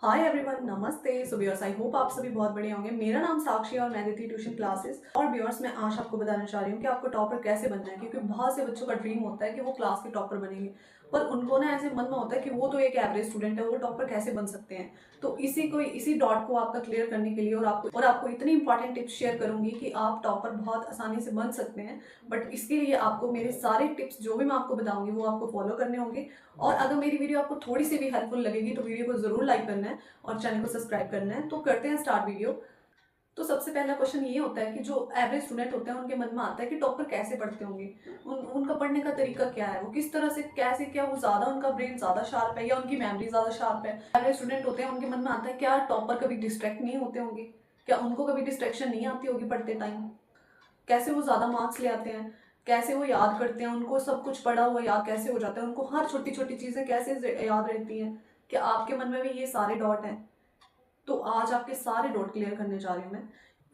Hi everyone, नमस्ते। So viewers, I hope आप सभी बहुत बढ़िया होंगे। मेरा नाम साक्षी है और मैं देती हूँ ट्यूशन क्लासेस। और व्यूअर्स, मैं आज आपको बताना चाह रही हूँ कि आपको टॉपर कैसे बनना है, क्योंकि बहुत से बच्चों का ड्रीम होता है कि वो क्लास के टॉपर बनेंगे, पर उनको ना ऐसे मन में होता है कि वो तो एक एवरेज स्टूडेंट है, वो टॉपर कैसे बन सकते हैं। तो इसी डॉट को आपका क्लियर करने के लिए और आपको इतनी इंपॉर्टेंट टिप्स शेयर करूंगी कि आप टॉपर बहुत आसानी से बन सकते हैं। बट इसके लिए आपको मेरे सारे टिप्स जो भी मैं आपको बताऊंगी वो आपको फॉलो करने होंगे। और अगर मेरी वीडियो आपको थोड़ी सी भी हेल्पफुल लगेगी तो वीडियो को जरूर लाइक करना है और चैनल को सब्सक्राइब करना है। तो करते हैं स्टार्ट वीडियो। तो सबसे पहला क्वेश्चन ये होता है कि जो एवरेज स्टूडेंट होते हैं उनके मन में आता है कि टॉपर कैसे पढ़ते होंगे, उनका पढ़ने का तरीका क्या है, वो किस तरह से कैसे, क्या वो ज्यादा, उनका ब्रेन ज्यादा शार्प है या उनकी मेमोरी ज्यादा शार्प है। एवरेज स्टूडेंट होते हैं उनके मन में आता है क्या टॉपर कभी डिस्ट्रैक्ट नहीं होते होंगे, क्या उनको कभी डिस्ट्रैक्शन नहीं आती होगी पढ़ते टाइम, कैसे वो ज्यादा मार्क्स ले आते हैं, कैसे वो याद करते हैं, उनको सब कुछ पढ़ा हुआ याद कैसे हो जाता है, उनको हर छोटी छोटी चीजें कैसे याद रहती हैं। क्या आपके मन में भी ये सारे डॉट हैं? तो आज आपके सारे डॉट क्लियर करने जा रही हूँ मैं।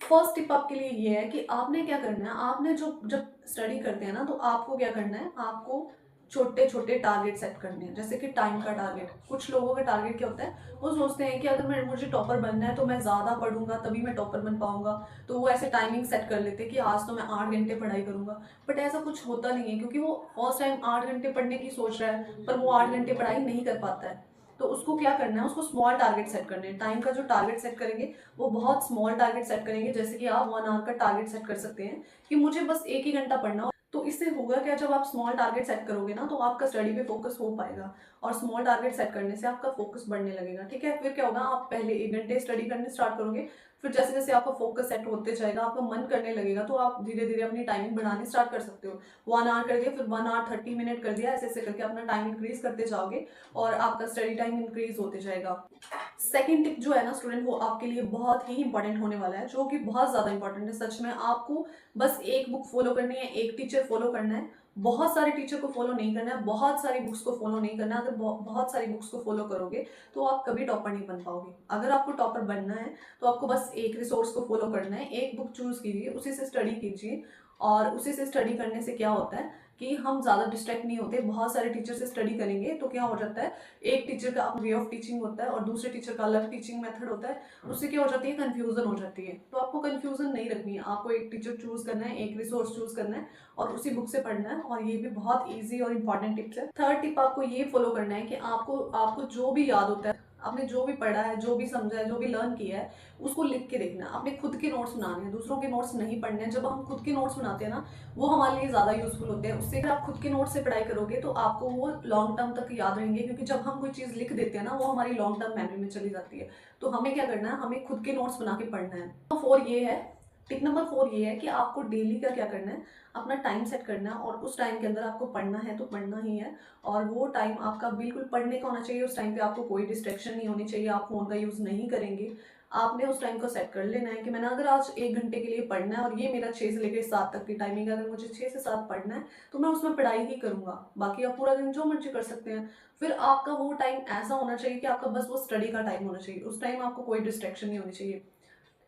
फर्स्ट टिप आपके लिए ये है कि आपने क्या करना है, आपने जो जब स्टडी करते हैं ना तो आपको क्या करना है, आपको छोटे छोटे टारगेट सेट करने हैं। जैसे कि टाइम का टारगेट, कुछ लोगों का टारगेट क्या होता है, वो सोचते हैं कि अगर मुझे टॉपर बनना है तो मैं ज़्यादा पढ़ूंगा तभी मैं टॉपर बन पाऊंगा। तो वो ऐसे टाइमिंग सेट कर लेते हैं कि आज तो मैं 8 घंटे पढ़ाई करूंगा। बट ऐसा कुछ होता नहीं है, क्योंकि वो फर्स्ट टाइम 8 घंटे पढ़ने की सोच रहा है पर वो 8 घंटे पढ़ाई नहीं कर पाता है। तो उसको क्या करना है, उसको स्मॉल टारगेट सेट करने हैं। टाइम का जो टारगेट सेट करेंगे वो बहुत स्मॉल टारगेट सेट करेंगे। जैसे कि आप 1 आवर का टारगेट सेट कर सकते हैं कि मुझे बस 1 ही घंटा पढ़ना। तो इससे होगा क्या, जब आप स्मॉल टारगेट सेट करोगे ना तो आपका स्टडी पे फोकस हो पाएगा और स्मॉल टारगेट सेट करने से आपका फोकस बढ़ने लगेगा। ठीक है, फिर क्या होगा, आप पहले 1 घंटे स्टडी करने स्टार्ट करोगे, फिर जैसे जैसे आपका फोकस सेट होते जाएगा, आपका मन करने लगेगा, तो आप धीरे धीरे अपनी टाइमिंग बढ़ानी स्टार्ट कर सकते हो। 1 आवर कर दिया, फिर 1 आवर 30 मिनट कर दिया, ऐसे ऐसे करके अपना टाइम इंक्रीज करते जाओगे और आपका स्टडी टाइम इंक्रीज होते जाएगा। सेकेंड टिप जो है ना स्टूडेंट, वो आपके लिए बहुत ही इंपॉर्टेंट होने वाला है, जो कि बहुत ज्यादा इंपॉर्टेंट है सच में। आपको बस एक बुक फॉलो करनी है, एक टीचर फॉलो करना है। बहुत सारे टीचर को फॉलो नहीं करना है, बहुत सारी बुक्स को फॉलो नहीं करना है। अगर बहुत सारी बुक्स को फॉलो करोगे तो आप कभी टॉपर नहीं बन पाओगे। अगर आपको टॉपर बनना है तो आपको बस एक रिसोर्स को फॉलो करना है, एक बुक चूज कीजिए, उसी से स्टडी कीजिए। और उसी से स्टडी करने से क्या होता है कि हम ज़्यादा डिस्ट्रैक्ट नहीं होते। बहुत सारे टीचर से स्टडी करेंगे तो क्या हो जाता है, एक टीचर का वे ऑफ टीचिंग होता है और दूसरे टीचर का अलग टीचिंग मेथड होता है। उससे क्या हो जाती है, कंफ्यूजन हो जाती है। तो आपको कंफ्यूजन नहीं रखनी है, आपको एक टीचर चूज करना है, एक रिसोर्स चूज करना है और उसी बुक से पढ़ना है। और ये भी बहुत ईजी और इंपॉर्टेंट टिप्स है। थर्ड टिप आपको ये फॉलो करना है कि आपको आपको जो भी याद होता है, आपने जो भी पढ़ा है, जो भी समझा है, जो भी लर्न किया है, उसको लिख के देखना है। अपने खुद के नोट्स बनाने हैं, दूसरों के नोट्स नहीं पढ़ने हैं। जब हम खुद के नोट्स बनाते हैं ना, वो हमारे लिए ज़्यादा यूजफुल होते हैं। उससे अगर आप खुद के नोट्स से पढ़ाई करोगे तो आपको वो लॉन्ग टर्म तक याद रहेंगे, क्योंकि जब हम कोई चीज़ लिख देते हैं ना वो हमारी लॉन्ग टर्म मेमोरी में चली जाती है। तो हमें क्या करना है, हमें खुद के नोट्स बना के पढ़ना है। तो टिप नंबर 4 ये है कि आपको डेली का क्या करना है, अपना टाइम सेट करना है और उस टाइम के अंदर आपको पढ़ना है तो पढ़ना ही है। और वो टाइम आपका बिल्कुल पढ़ने का होना चाहिए। उस टाइम पे आपको कोई डिस्ट्रैक्शन नहीं होनी चाहिए, आप फोन का यूज़ नहीं करेंगे। आपने उस टाइम को सेट कर लेना है कि मैंने अगर आज 1 घंटे के लिए पढ़ना है और ये मेरा 6 से लेकर 7 तक की टाइमिंग है, अगर मुझे 6 से 7 पढ़ना है तो मैं उसमें पढ़ाई ही करूंगा। बाकी आप पूरा दिन जो मर्जी कर सकते हैं। फिर आपका वो टाइम ऐसा होना चाहिए कि आपका बस वो स्टडी का टाइम होना चाहिए। उस टाइम आपको कोई डिस्ट्रैक्शन नहीं होनी चाहिए।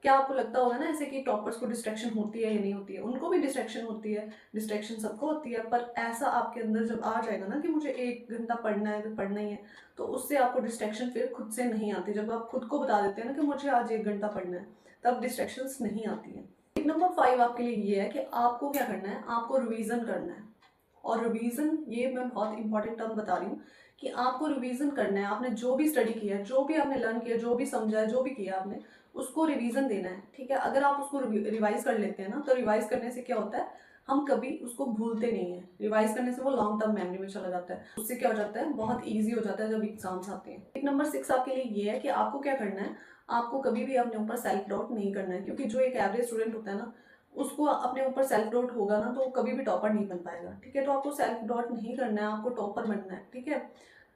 क्या आपको लगता होगा ना ऐसे कि टॉपर्स को डिस्ट्रैक्शन होती है या नहीं होती है? उनको भी डिस्ट्रैक्शन होती है, डिस्ट्रैक्शन सबको होती है। पर ऐसा आपके अंदर जब आ जाएगा ना कि मुझे 1 घंटा पढ़ना है तो पढ़ना ही है, तो उससे आपको डिस्ट्रैक्शन फिर खुद से नहीं आती। जब आप खुद को बता देते हैं ना कि मुझे आज 1 घंटा पढ़ना है, तब डिस्ट्रैक्शन नहीं आती है। टिप नंबर 5 आपके लिए ये है कि आपको क्या करना है, आपको रिवीजन करना है। और रिवीजन, ये मैं बहुत इंपॉर्टेंट टर्म बता रही हूँ कि आपको रिवीजन करना है। आपने जो भी स्टडी किया है, जो भी आपने लर्न किया, जो भी समझा है, जो भी किया आपने, उसको रिवीजन देना है। ठीक है, अगर आप उसको रिवाइज कर लेते हैं ना, तो रिवाइज करने से क्या होता है, हम कभी उसको भूलते नहीं है। रिवाइज करने से वो लॉन्ग टर्म मेमोरी में चला जाता है। उससे क्या हो जाता है, बहुत ईजी हो जाता है जब एग्जाम्स आते हैं। टिप नंबर 6 आपके लिए ये है कि आपको क्या करना है, आपको कभी भी अपने ऊपर सेल्फ डाउट नहीं करना है। क्योंकि जो एक एवरेज स्टूडेंट होता है ना, उसको अपने ऊपर सेल्फ डाउट होगा ना तो वो कभी भी टॉपर नहीं बन पाएगा। ठीक है, तो आपको सेल्फ डाउट नहीं करना है, आपको टॉपर बनना है। ठीक है,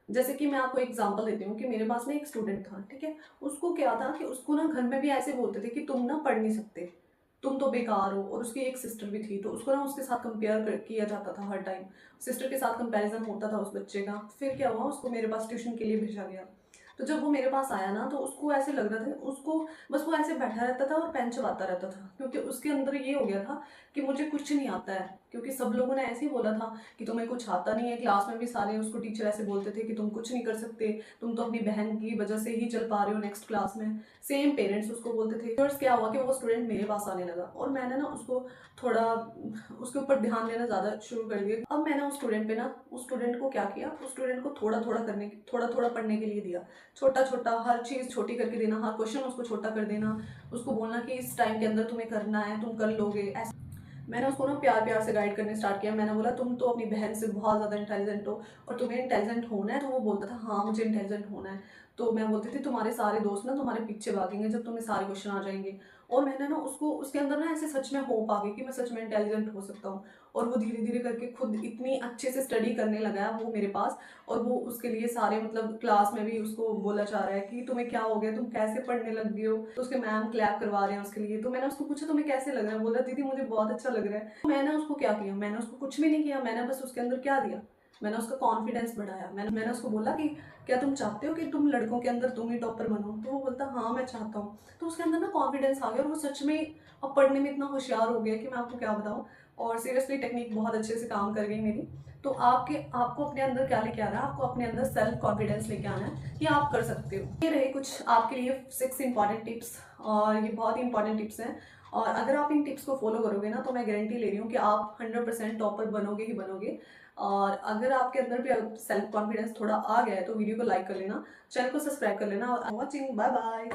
जैसे कि मैं आपको एग्जांपल देती हूँ कि मेरे पास ना एक स्टूडेंट था। ठीक है, उसको क्या था कि उसको ना घर में भी ऐसे बोलते थे कि तुम ना पढ़ नहीं सकते, तुम तो बेकार हो। और उसकी एक सिस्टर भी थी, तो उसको ना उसके साथ किया जाता था हर टाइम। सिस्टर के साथ कंपैरिजन होता था उस बच्चे का। फिर क्या हुआ, उसको मेरे पास ट्यूशन के लिए भेजा गया। तो जब वो मेरे पास आया ना तो उसको ऐसे लग रहा था, उसको बस वो ऐसे बैठा रहता था और पेन चबाता रहता था, क्योंकि उसके अंदर ये हो गया था कि मुझे कुछ नहीं आता है। क्योंकि सब लोगों ने ऐसे ही बोला था कि तुम्हें कुछ आता नहीं है, क्लास में भी सारे उसको टीचर ऐसे बोलते थे कि तुम कुछ नहीं कर सकते, तुम तो अपनी बहन की वजह से ही चल पा रहे हो नेक्स्ट क्लास में। सेम पेरेंट्स उसको बोलते थे। फिर क्या हुआ कि वो स्टूडेंट मेरे पास आने लगा और मैंने ना उसको थोड़ा उसके ऊपर ध्यान देना ज़्यादा शुरू कर दिया। अब मैंने उस स्टूडेंट पे ना उस स्टूडेंट को क्या किया, उस स्टूडेंट को थोड़ा थोड़ा थोड़ा थोड़ा पढ़ने के लिए दिया। छोटा छोटा हर चीज़ छोटी करके देना, हर क्वेश्चन उसको छोटा कर देना, उसको बोलना कि इस टाइम के अंदर तुम्हें करना है, तुम कर लोगे। मैंने उसको ना प्यार प्यार से गाइड करने स्टार्ट किया। मैंने बोला तुम तो अपनी बहन से बहुत ज़्यादा इंटेलिजेंट हो और तुम्हें इंटेलिजेंट होना है। तो वो बोलता था हाँ मुझे इंटेलिजेंट होना है। तो मैं बोलती थी तुम्हारे सारे दोस्त ना तुम्हारे पीछे भागेंगे जब तुम्हें सारे क्वेश्चन आ जाएंगे। और मैंने ना उसको उसके अंदर ना ऐसे सच में होप आ गई कि मैं सच में इंटेलिजेंट हो सकता हूँ। और वो धीरे धीरे करके खुद इतनी अच्छे से स्टडी करने लगा है वो मेरे पास। और वो उसके लिए सारे मतलब क्लास में भी उसको बोला जा रहा है कि तुम्हें क्या हो गया, तुम कैसे पढ़ने लग गई हो। तो उसके मैम क्लैप करवा रहे हैं उसके लिए। तो मैंने उसको पूछा तुम्हें कैसे लग रहा है, बोल रहा दीदी मुझे बहुत अच्छा लग रहा है। तो मैंने उसको क्या किया, मैंने उसको कुछ भी नहीं किया, मैंने बस उसके अंदर क्या दिया, मैंने उसका कॉन्फिडेंस बढ़ाया। मैंने उसको बोला कि क्या तुम चाहते हो कि तुम लड़कों के अंदर तुम ही टॉपर बनो। तो वो बोलता हाँ मैं चाहता हूँ। तो उसके अंदर ना कॉन्फिडेंस आ गया और वो सच में अब पढ़ने में इतना होशियार हो गया कि मैं आपको क्या बताऊँ। और सीरियसली टेक्निक बहुत अच्छे से काम कर गई मेरी। तो आपको अपने अंदर क्या लेके आना है, आपको अपने अंदर सेल्फ कॉन्फिडेंस लेके आना है कि आप कर सकते हो। ये रहे कुछ आपके लिए 6 इंपॉर्टेंट टिप्स, और ये बहुत ही इंपॉर्टेंट टिप्स हैं। और अगर आप इन टिप्स को फॉलो करोगे ना तो मैं गारंटी ले रही हूँ कि आप 100% टॉपर बनोगे ही बनोगे। और अगर आपके अंदर भी सेल्फ कॉन्फिडेंस थोड़ा आ गया है तो वीडियो को लाइक कर लेना, चैनल को सब्सक्राइब कर लेना। और वॉचिंग, बाय बाय।